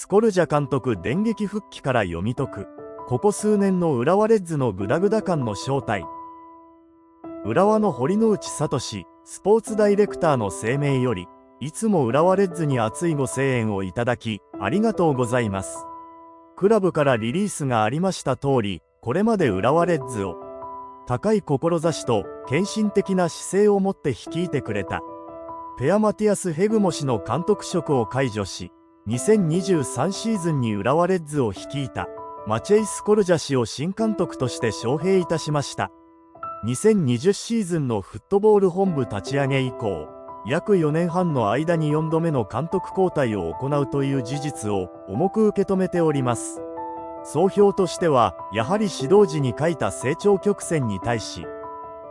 スコルジャ監督電撃復帰から読み解く、ここ数年の浦和レッズのグダグダ感の正体。浦和の堀之内聡スポーツダイレクターの声明より、いつも浦和レッズに熱いご声援をいただき、ありがとうございます。クラブからリリースがありました通り、これまで浦和レッズを、高い志と献身的な姿勢を持って率いてくれた。ペアマティアス・ヘグモ氏の監督職を解除し、2023シーズンに浦和レッズを率いたマチェイ・スコルジャ氏を新監督として招聘いたしました。2020シーズンのフットボール本部立ち上げ以降、約4年半の間に4度目の監督交代を行うという事実を重く受け止めております。総評としては、やはり指導時に書いた成長曲線に対し、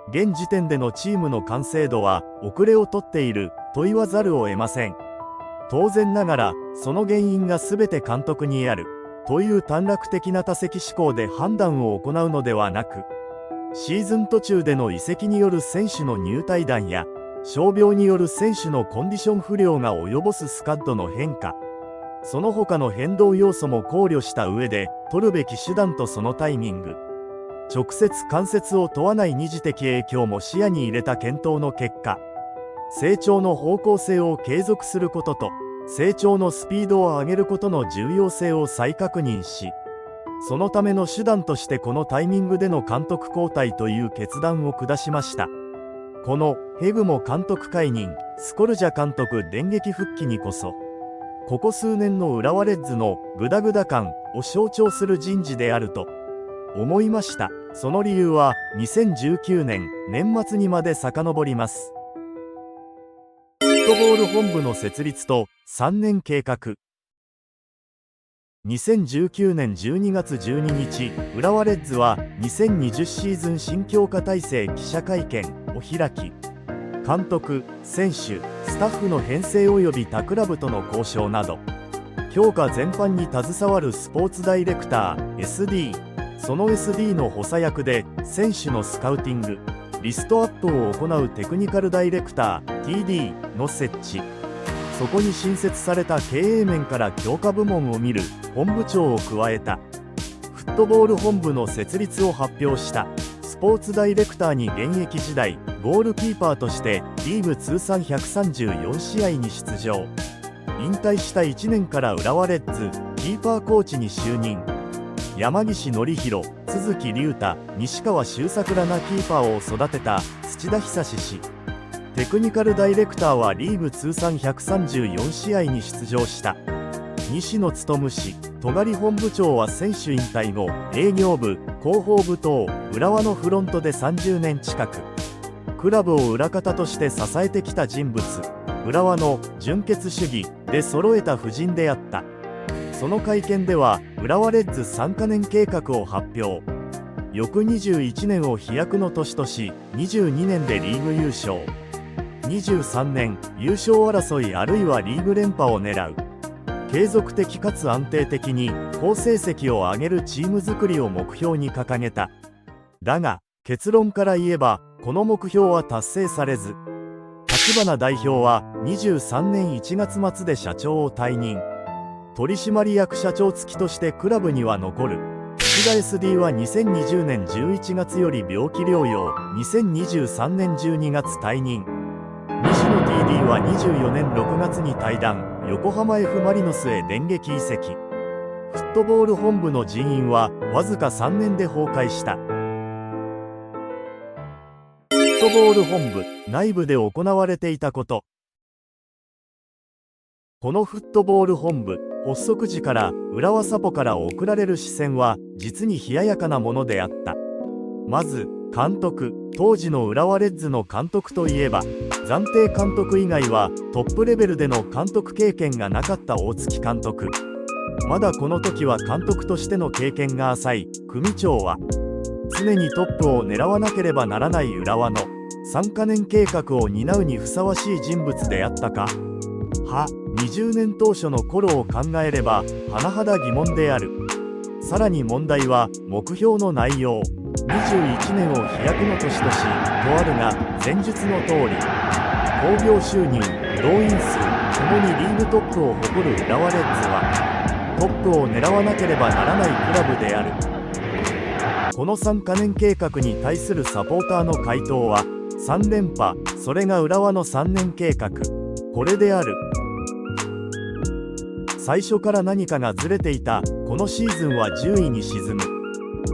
現時点でのチームの完成度は遅れをとっていると言わざるを得ません。当然ながら、その原因が全て監督にあるという短絡的な多責思考で判断を行うのではなく、シーズン途中での移籍による選手の入退団や傷病による選手のコンディション不良が及ぼすスカッドの変化、その他の変動要素も考慮した上で取るべき手段とそのタイミング、直接間接を問わない二次的影響も視野に入れた検討の結果、成長の方向性を継続することと成長のスピードを上げることの重要性を再確認し、そのための手段としてこのタイミングでの監督交代という決断を下しました。このヘグモ監督解任、スコルジャ監督電撃復帰にこそ、ここ数年の浦和レッズのグダグダ感を象徴する人事であると思いました。その理由は2019年年末にまで遡ります。フットボール本部の設立と3年計画。2019年12月12日、浦和レッズは2020シーズン新強化体制記者会見を開き、監督、選手、スタッフの編成及び他クラブとの交渉など、強化全般に携わるスポーツダイレクター SD、その SD の補佐役で選手のスカウティング、リストアップを行うテクニカルダイレクター TD の設置、そこに新設された経営面から強化部門を見る本部長を加えた。フットボール本部の設立を発表した。スポーツダイレクターに現役時代ゴールキーパーとしてリーグ通算134試合に出場。引退した1年から浦和レッズキーパーコーチに就任。山岸範弘、都築龍太、西川周作らなキーパーを育てた土田久志氏。テクニカルダイレクターはリーグ通算134試合に出場した西野勉氏。戸狩本部長は選手引退後、営業部、広報部等浦和のフロントで30年近くクラブを裏方として支えてきた人物。浦和の純血主義で揃えた布陣であった。その会見では浦和レッズ3カ年計画を発表。翌21年を飛躍の年とし、22年でリーグ優勝、23年優勝争いあるいはリーグ連覇を狙う。継続的かつ安定的に好成績を上げるチーム作りを目標に掲げた。だが結論から言えばこの目標は達成されず、立花代表は23年1月末で社長を退任。取締役社長付きとしてクラブには残る。岸田 SD は2020年11月より病気療養、2023年12月退任。西野 TD は24年6月に退団、横浜 F マリノスへ電撃移籍。フットボール本部の人員はわずか3年で崩壊した。フットボール本部内部で行われていたこと。このフットボール本部発足時から浦和サポから送られる視線は実に冷ややかなものであった。まず監督、当時の浦和レッズの監督といえば暫定監督以外はトップレベルでの監督経験がなかった大月監督。まだこの時は監督としての経験が浅い組長は、常にトップを狙わなければならない浦和の3カ年計画を担うにふさわしい人物であったか。20年当初の頃を考えれば甚だ疑問である。さらに問題は目標の内容。21年を飛躍の年とし、とあるが前述の通り興行収入、動員数ともにリーグトップを誇る浦和レッズはトップを狙わなければならないクラブである。この3カ年計画に対するサポーターの回答は3連覇、それが浦和の3年計画、これである。最初から何かがずれていた。このシーズンは10位に沈む。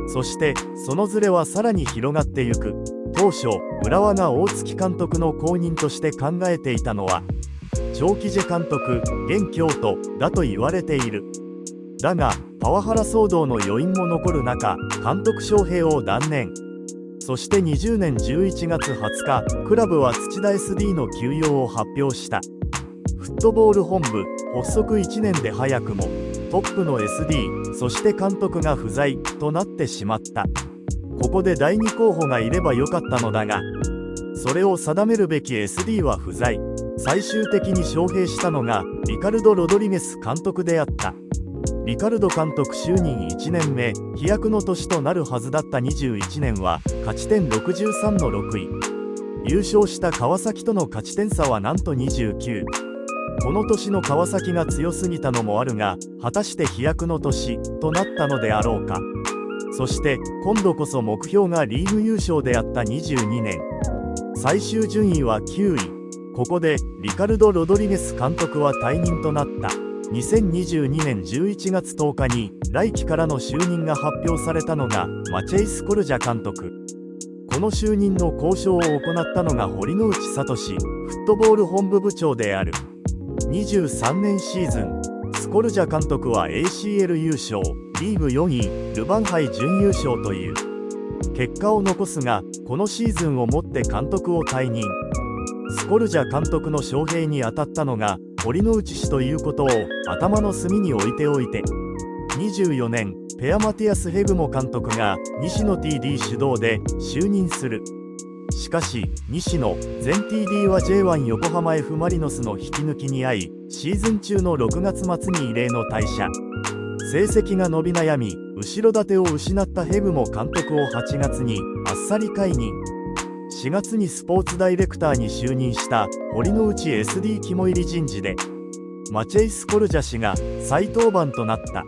そしてそのずれはさらに広がってゆく。当初浦和が大月監督の後任として考えていたのは長期ジ監督現京都だと言われている。だがパワハラ騒動の余韻も残る中、監督招聘を断念。そして20年11月20日、クラブは土田 SD の休養を発表した。フットボール本部発足1年で早くもトップの SD、そして監督が不在となってしまった。ここで第2候補がいればよかったのだが、それを定めるべき SD は不在。最終的に招聘したのがリカルド・ロドリゲス監督であった。リカルド監督就任1年目、飛躍の年となるはずだった21年は勝ち点63の6位。優勝した川崎との勝ち点差はなんと29。この年の川崎が強すぎたのもあるが、果たして飛躍の年となったのであろうか。そして今度こそ目標がリーグ優勝であった22年、最終順位は9位。ここでリカルド・ロドリゲス監督は退任となった。2022年11月10日に来季からの就任が発表されたのがマチェイ・スコルジャ監督。この就任の交渉を行ったのが堀之内聡フットボール本部部長である。23年シーズン、スコルジャ監督は ACL 優勝、リーグ4位、ルヴァン杯準優勝という結果を残すが、このシーズンをもって監督を退任。スコルジャ監督の招聘に当たったのが堀之内氏ということを頭の隅に置いておいて、24年ペアマティアス・ヘグモ監督が西野 TD 主導で就任する。しかし西野前 TD は J1 横浜 F マリノスの引き抜きに遭い、シーズン中の6月末に異例の退社。成績が伸び悩み後ろ盾を失ったヘグモ監督を8月にあっさり解任。4月にスポーツダイレクターに就任した堀之内 SD 肝入り人事でマチェイ・スコルジャ氏が再登板となった。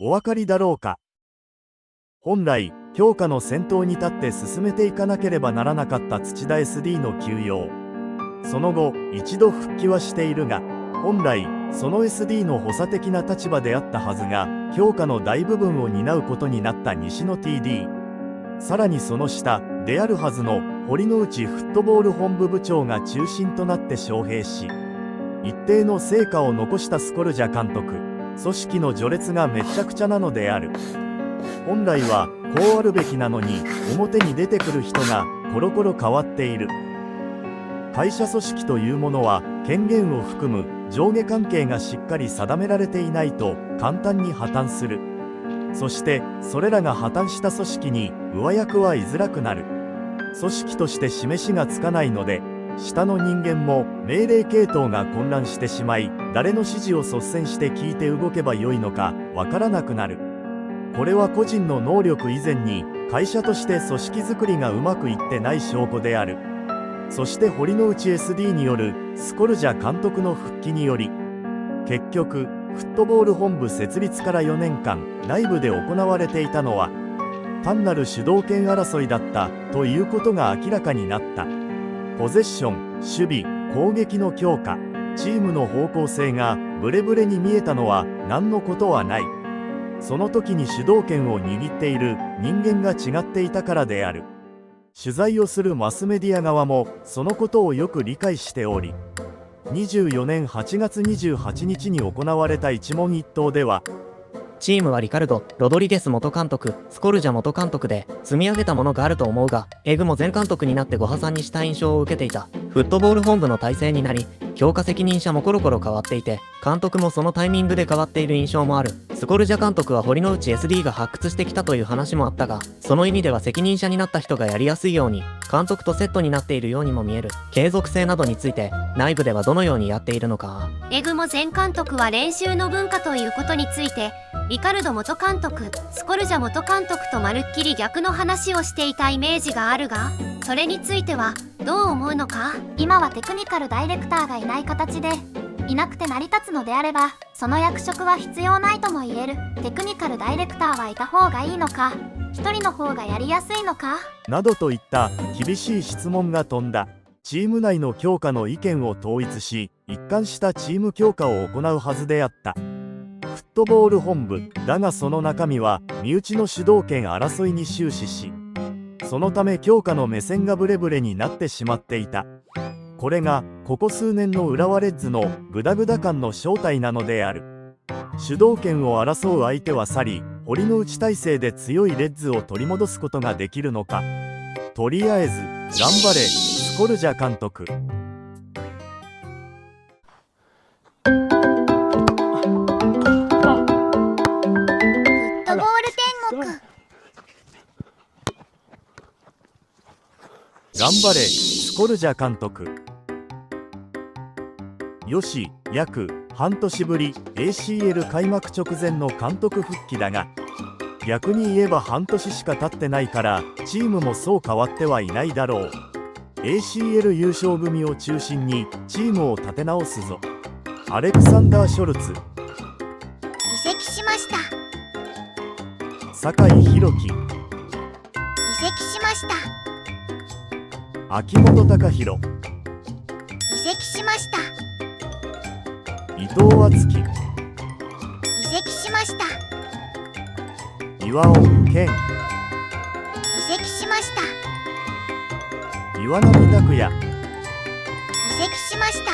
お分かりだろうか。本来強化の先頭に立って進めていかなければならなかった土田 SD の休養。その後一度復帰はしているが、本来その SD の補佐的な立場であったはずが、強化の大部分を担うことになった西野 TD、さらにその下であるはずの堀之内フットボール本部部長が中心となって招聘し、一定の成果を残したスコルジャ監督。組織の序列がめちゃくちゃなのである。本来はこうあるべきなのに、表に出てくる人がコロコロ変わっている。会社組織というものは権限を含む上下関係がしっかり定められていないと簡単に破綻する。そしてそれらが破綻した組織に上役は居づらくなる。組織として示しがつかないので、下の人間も命令系統が混乱してしまい、誰の指示を率先して聞いて動けばよいのかわからなくなる。これは個人の能力以前に会社として組織づくりがうまくいってない証拠である。そして堀之内 SD によるスコルジャ監督の復帰により、結局フットボール本部設立から4年間内部で行われていたのは単なる主導権争いだったということが明らかになった。ポゼッション、守備、攻撃の強化、チームの方向性がブレブレに見えたのは何のことはない。その時に主導権を握っている人間が違っていたからである。取材をするマスメディア側もそのことをよく理解しており、24年8月28日に行われた一問一答では、チームはリカルド・ロドリゲス元監督、スコルジャ元監督で積み上げたものがあると思うが、エグも前監督になってご破産にした印象を受けていた。フットボール本部の体制になり、強化責任者もコロコロ変わっていて、監督もそのタイミングで変わっている印象もある。スコルジャ監督は堀之内 SD が発掘してきたという話もあったが、その意味では責任者になった人がやりやすいように、監督とセットになっているようにも見える。継続性などについて、内部ではどのようにやっているのか。エグモ前監督は練習の文化ということについて、リカルド元監督、スコルジャ元監督とまるっきり逆の話をしていたイメージがあるが、それについてはどう思うのか。今はテクニカルダイレクターがいない形で、いなくて成り立つのであれば、その役職は必要ないとも言える。テクニカルダイレクターはいた方がいいのか、一人の方がやりやすいのかなどといった厳しい質問が飛んだ。チーム内の強化の意見を統一し、一貫したチーム強化を行うはずであった。フットボール本部だが、その中身は身内の主導権争いに終始し、そのため強化の目線がブレブレになってしまっていた。これがここ数年の浦和レッズのグダグダ感の正体なのである。主導権を争う相手は去り、堀之内体制で強いレッズを取り戻すことができるのか。とりあえず頑張れスコルジャ監督。フットボール天国。頑張れスコルジャ監督。よし、約半年ぶり ACL 開幕直前の監督復帰だが、逆に言えば半年しか経ってないからチームもそう変わってはいないだろう。 ACL 優勝組を中心にチームを立て直すぞ。アレクサンダー・ショルツ、移籍しました。酒井宏樹、移籍しました。秋元貴弘、移籍しました。伊藤敦樹、移籍しました。岩尾健、移籍しました。岩波拓也、移籍しました。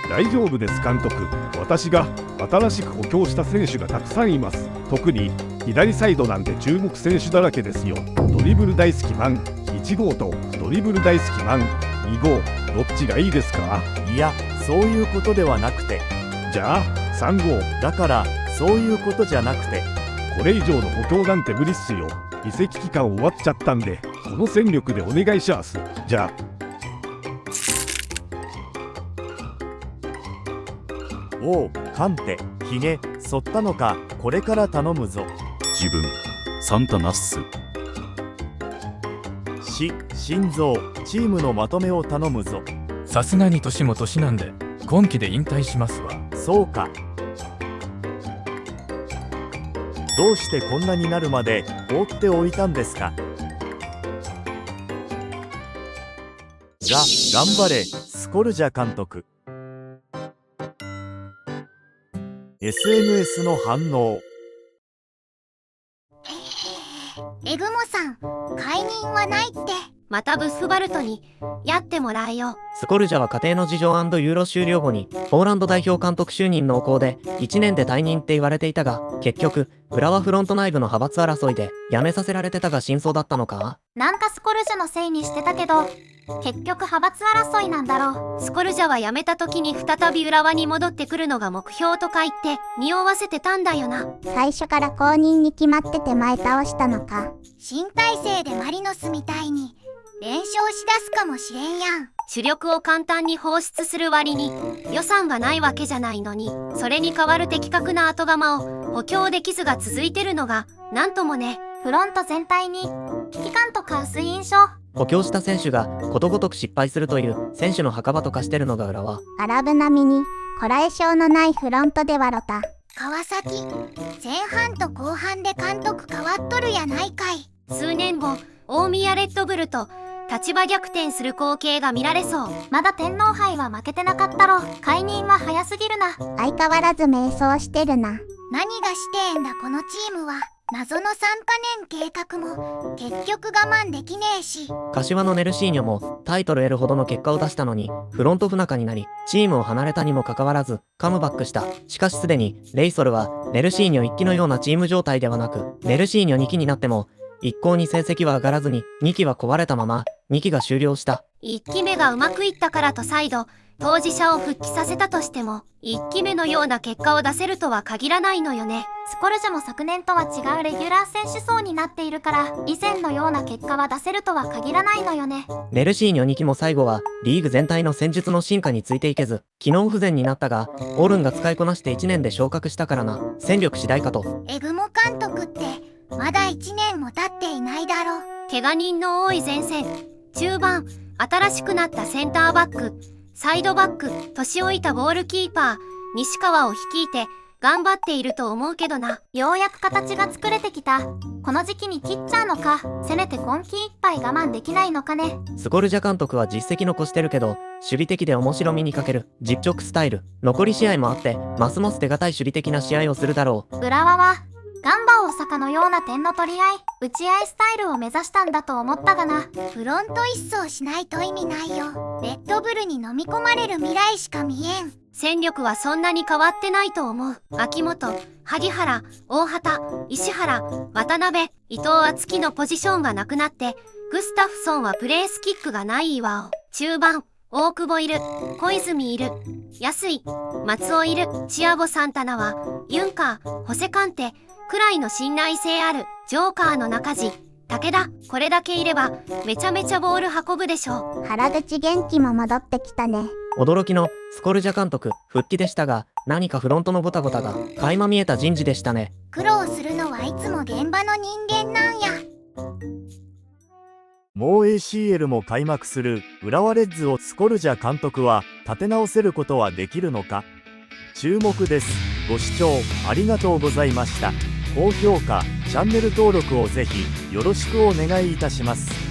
大丈夫です監督。私が新しく補強した選手がたくさんいます。特に左サイドなんて注目選手だらけですよ。ドリブル大好きマン1号とドリブル大好きマン2号、どっちがいいですか？いや、そういうことではなくて。じゃあ3号。だからそういうことじゃなくて。これ以上の補強なんて無理っすよ。移籍期間終わっちゃったんで、この戦力でお願いします。じゃあおう、カンテ、ヒゲ、剃ったのか、これから頼むぞ。自分サンタナッス。心臓、チームのまとめを頼むぞ。さすがに年も年なんで今期で引退しますわ。そうか。どうしてこんなになるまで放っておいたんですか。頑張れスコルジャ監督。 SNS の反応。エグモさん、解任はないって。またブスバルトにやってもらえよ。スコルジャは家庭の事情&ユーロ終了後にポーランド代表監督就任濃厚で1年で退任って言われていたが、結局浦和フロント内部の派閥争いで辞めさせられてたが真相だったのか。なんかスコルジャのせいにしてたけど、結局派閥争いなんだろう。スコルジャは辞めた時に再び浦和に戻ってくるのが目標とか言って匂わせてたんだよな。最初から公認に決まってて前倒したのか。新体制でマリノスみたいに連勝しだすかもしれんやん。主力を簡単に放出する割に予算がないわけじゃないのに、それに代わる的確な後釜を補強できずが続いてるのがなんともね。フロント全体に危機感とか薄い印象。補強した選手がことごとく失敗するという選手の墓場と化してるのが浦和。アラブ並みにこらえ性のないフロントで笑った。川崎、前半と後半で監督変わっとるやないかい。数年後、大宮レッドブルと立場逆転する光景が見られそう。まだ天皇杯は負けてなかったろ。解任は早すぎるな。相変わらず迷走してるな。何がしてんだこのチームは。謎の3カ年計画も結局我慢できねえし。柏のネルシーニョもタイトル得るほどの結果を出したのにフロント不仲になりチームを離れたにもかかわらずカムバックした。しかしすでにレイソルはネルシーニョ1期のようなチーム状態ではなく、ネルシーニョ2期になっても一向に成績は上がらずに2期は壊れたまま2期が終了した。1期目がうまくいったからと再度当事者を復帰させたとしても1期目のような結果を出せるとは限らないのよね。スコルジャも昨年とは違うレギュラー選手層になっているから以前のような結果は出せるとは限らないのよね。ネルシーニョ2期も最後はリーグ全体の戦術の進化についていけず機能不全になったが、オルンが使いこなして1年で昇格したからな。戦力次第かと。エグモ監督ってまだ1年も経っていないだろ。怪我人の多い前線、中盤、新しくなったセンターバック、サイドバック、年老いたゴールキーパー、西川を率いて頑張っていると思うけどな。ようやく形が作れてきた。この時期に切っちゃうのか。せめて今季いっぱい我慢できないのかね。スコルジャ監督は実績残してるけど、守備的で面白みに欠ける実直スタイル。残り試合もあって、ますます手堅い守備的な試合をするだろう。浦和はガンバ大阪のような点の取り合い、打ち合いスタイルを目指したんだと思ったがな。フロント一掃しないと意味ないよ。レッドブルに飲み込まれる未来しか見えん。戦力はそんなに変わってないと思う。秋元、萩原、大畑、石原、渡辺、伊藤敦樹のポジションがなくなって、グスタフソンはプレースキックがない岩尾。中盤、大久保いる、小泉いる、安井、松尾いる、チアゴ・サンタナは、ユンカー、ホセカンテ、くらいの信頼性ある、ジョーカーの中地、武田、これだけいれば、めちゃめちゃボール運ぶでしょう。原口元気も戻ってきたね。驚きのスコルジャ監督復帰でしたが、何かフロントのゴタゴタが垣間見えた人事でしたね。苦労するのはいつも現場の人間なんや。もう ACL も開幕する浦和レッズをスコルジャ監督は立て直せることはできるのか。注目です。ご視聴ありがとうございました。高評価、チャンネル登録をぜひよろしくお願いいたします。